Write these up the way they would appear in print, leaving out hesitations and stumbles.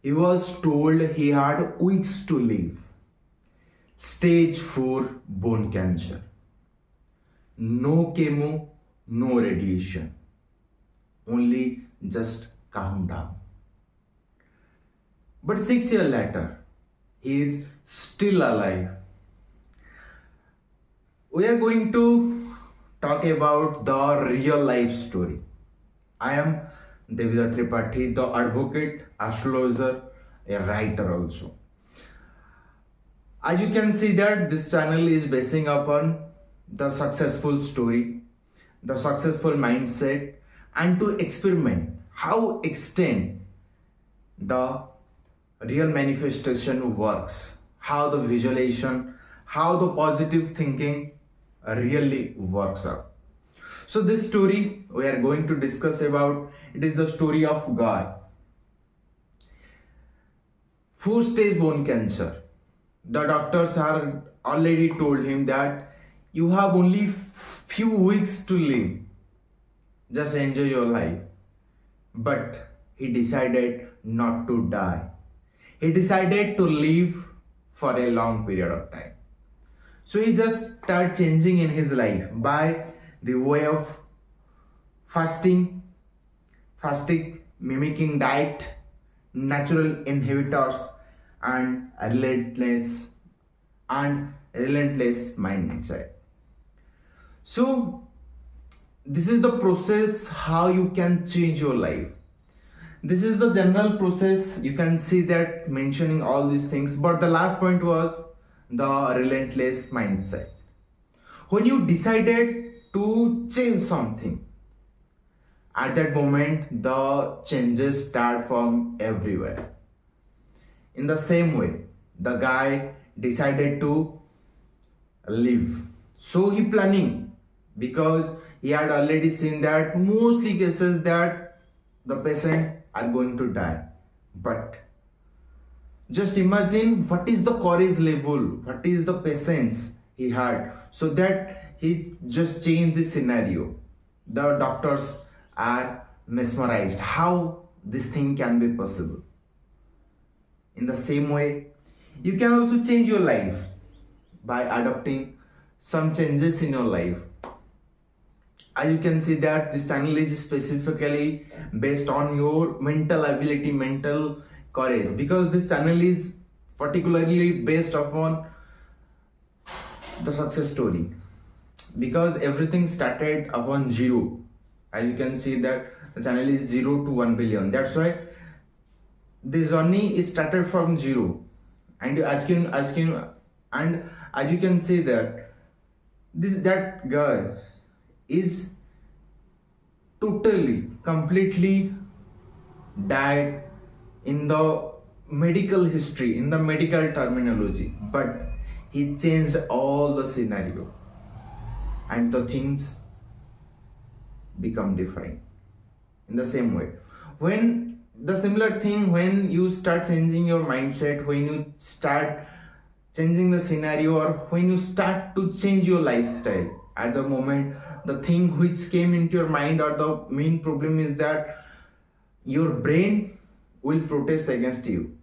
He was told he had weeks to live. Stage 4 bone cancer. No chemo, no radiation. Only just countdown. But 6 years later, he is still alive. We are going to talk about the real life story. I am Devida Tripathi, the advocate, astrologer, a writer also. As you can see that this channel is basing upon the successful story, the successful mindset, and to experiment how extend the real manifestation works, how the visualization, how the positive thinking really works out. So this story we are going to discuss about, it is the story of guy. 4-stage bone cancer. The doctors are already told him that you have only few weeks to live. Just enjoy your life. But he decided not to die. He decided to live for a long period of time. So he just started changing in his life by the way of fasting, mimicking diet, natural inhibitors, and relentless mindset. So this is the process how you can change your life. This is the general process. You can see that mentioning all these things, but the last point was the relentless mindset. When you decided to change something, at that moment the changes start from everywhere. In the same way, the guy decided to live. So he planning, because he had already seen that mostly cases that the patient are going to die. But just imagine what is the courage level, what is the patience he had, so that he just changed the scenario. The doctors are mesmerized how this thing can be possible. In the same way, you can also change your life by adopting some changes in your life. As you can see that this channel is specifically based on your mental ability, mental courage, because this channel is particularly based upon the success story, because everything started upon zero. As you can see that the channel is 0 to 1 billion. That's why this journey is started from zero. And as you can see that that guy is totally, completely died in the medical history, in the medical terminology, but he changed all the scenario and the things become different. In the same way, when you start changing your mindset, when you start changing the scenario, or when you start to change your lifestyle, at the moment the thing which came into your mind, or the main problem is that your brain will protest against you.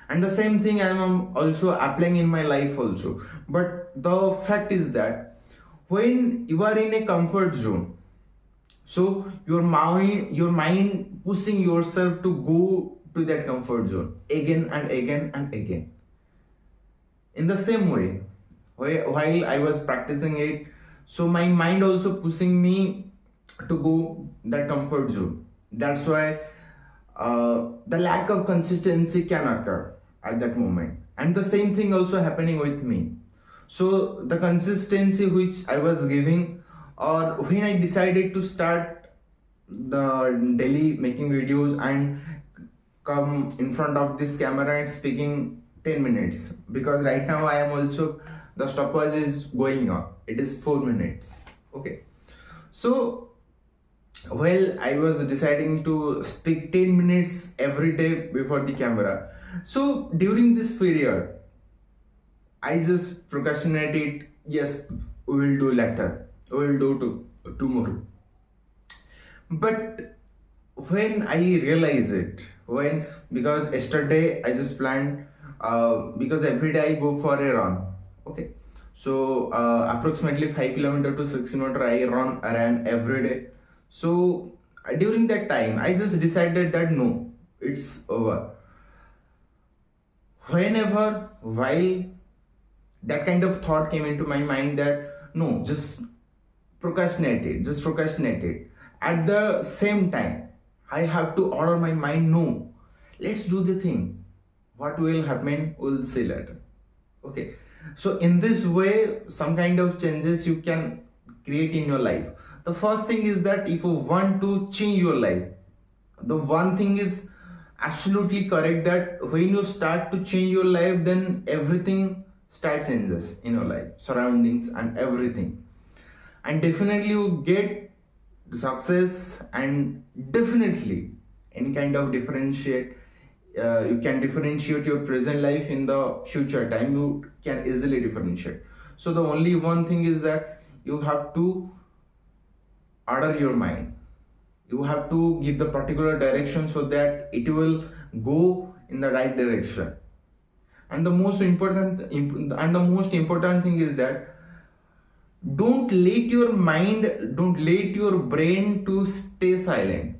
And the same thing I am also applying in my life also. But the fact is that when you are in a comfort zone, so your mind pushing yourself to go to that comfort zone again and again and again. In the same way, while I was practicing it, so my mind also pushing me to go that comfort zone. That's why the lack of consistency can occur at that moment. And the same thing also happening with me. So the consistency which I was giving, or when I decided to start the daily making videos and come in front of this camera and speaking 10 minutes, because right now I am also, the stopwatch is going on, it is 4 minutes. Okay, so well, I was deciding to speak 10 minutes every day before the camera. So during this period, I just procrastinated. Yes, we will do later, we will do tomorrow. But when I realize it, when, because yesterday I just planned, because every day I go for a run. Okay, so approximately 5 kilometer to 6 kilometer I ran every day. So during that time, I just decided that no, it's over. Whenever, while that kind of thought came into my mind that no, just procrastinate it. At the same time, I have to order my mind, no, let's do the thing. What will happen, we'll see later. Okay. So in this way, some kind of changes you can create in your life. The first thing is that if you want to change your life, the one thing is absolutely correct, that when you start to change your life, then everything starts changes in your life, surroundings and everything, and definitely you get success, and definitely any kind of differentiate, you can differentiate your present life in the future time, you can easily differentiate. So the only one thing is that you have to order your mind, you have to give the particular direction so that it will go in the right direction. And the most important thing is that don't let your brain to stay silent.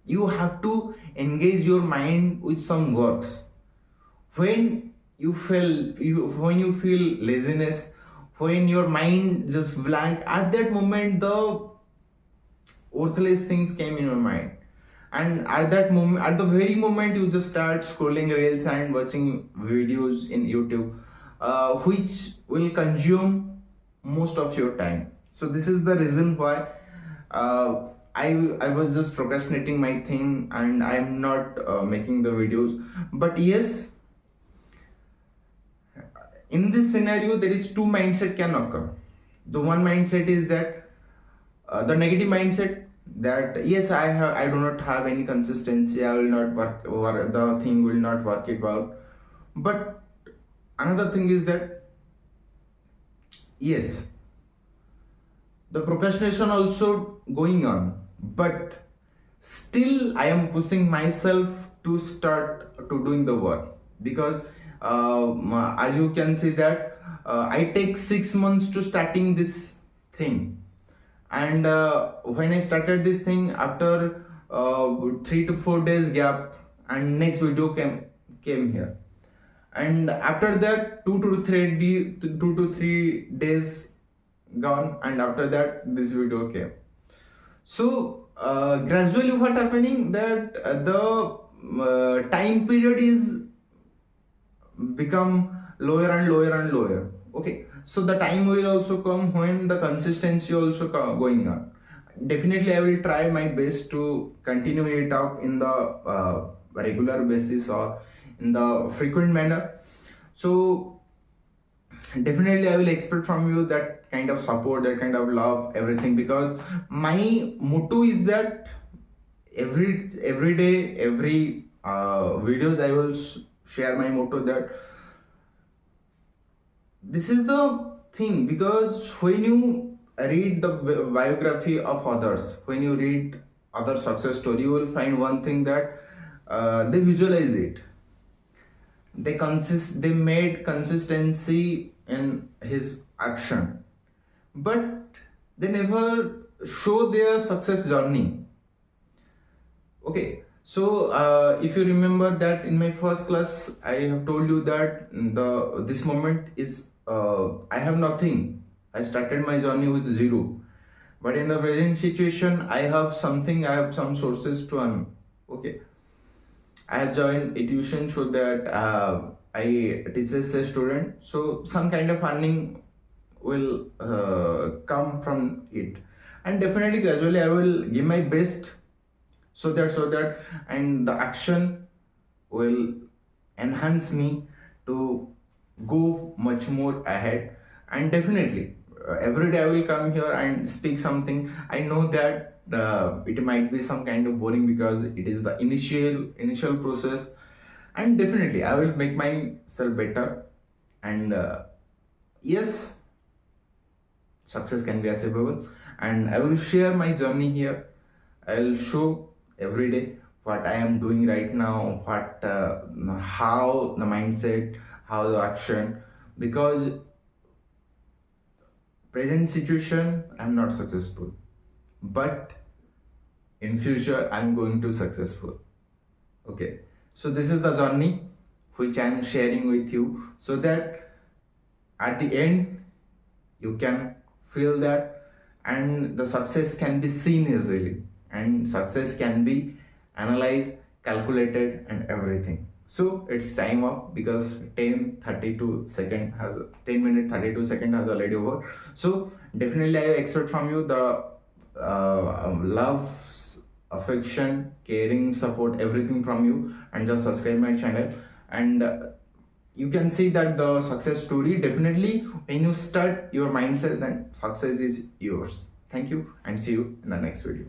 You have to engage your mind with some works. When when you feel laziness, when your mind just blank, at that moment the worthless things came in your mind, and at that moment, at the very moment, you just start scrolling reels and watching videos in YouTube, which will consume most of your time. So this is the reason why uh, I was just procrastinating my thing, and I'm not making the videos. But yes, in this scenario there is two mindset can occur. The one mindset is that the negative mindset, that yes, I do not have any consistency, I will not work, the thing will not work it out. But another thing is that yes, the procrastination also going on, but still I am pushing myself to start to doing the work, because as you can see that I take 6 months to starting this thing. And when I started this thing, after 3 to 4 days gap, and next video came here, and after that 2 to 3 days gone, and after that this video came. So gradually what happening, that the time period is become lower and lower and lower. Okay, so the time will also come when the consistency also going on. Definitely I will try my best to continue it up in the regular basis or in the frequent manner. So definitely I will expect from you that kind of support, that kind of love, everything, because my motto is that every day, every videos I will share my motto, that this is the thing. Because when you read the biography of others, when you read other success story, you will find one thing, that they visualize it, they made consistency in his action, but they never show their success journey. Okay, so if you remember that in my first class, I have told you that this moment is I have nothing. I started my journey with zero, but in the present situation, I have something. I have some sources to earn. Okay, I have joined a tuition so that I teach a student. So some kind of earning will come from it, and definitely gradually I will give my best, so that and the action will enhance me to go much more ahead. And definitely every day I will come here and speak something. I know that it might be some kind of boring, because it is the initial process, and definitely I will make myself better. And yes, success can be achievable, and I will share my journey here. I'll show every day, what I am doing right now, what how the mindset, how the action. Because present situation I'm not successful, but in future I'm going to successful. Okay, so this is the journey which I'm sharing with you, so that at the end you can feel that, and the success can be seen easily, and success can be analyzed, calculated, and everything. So it's time up, because 10 minute 32 second has already over. So definitely I expect from you the love, affection, caring, support, everything from you, and just subscribe my channel. And you can see that the success story, definitely when you start your mindset, then success is yours. Thank you, and see you in the next video.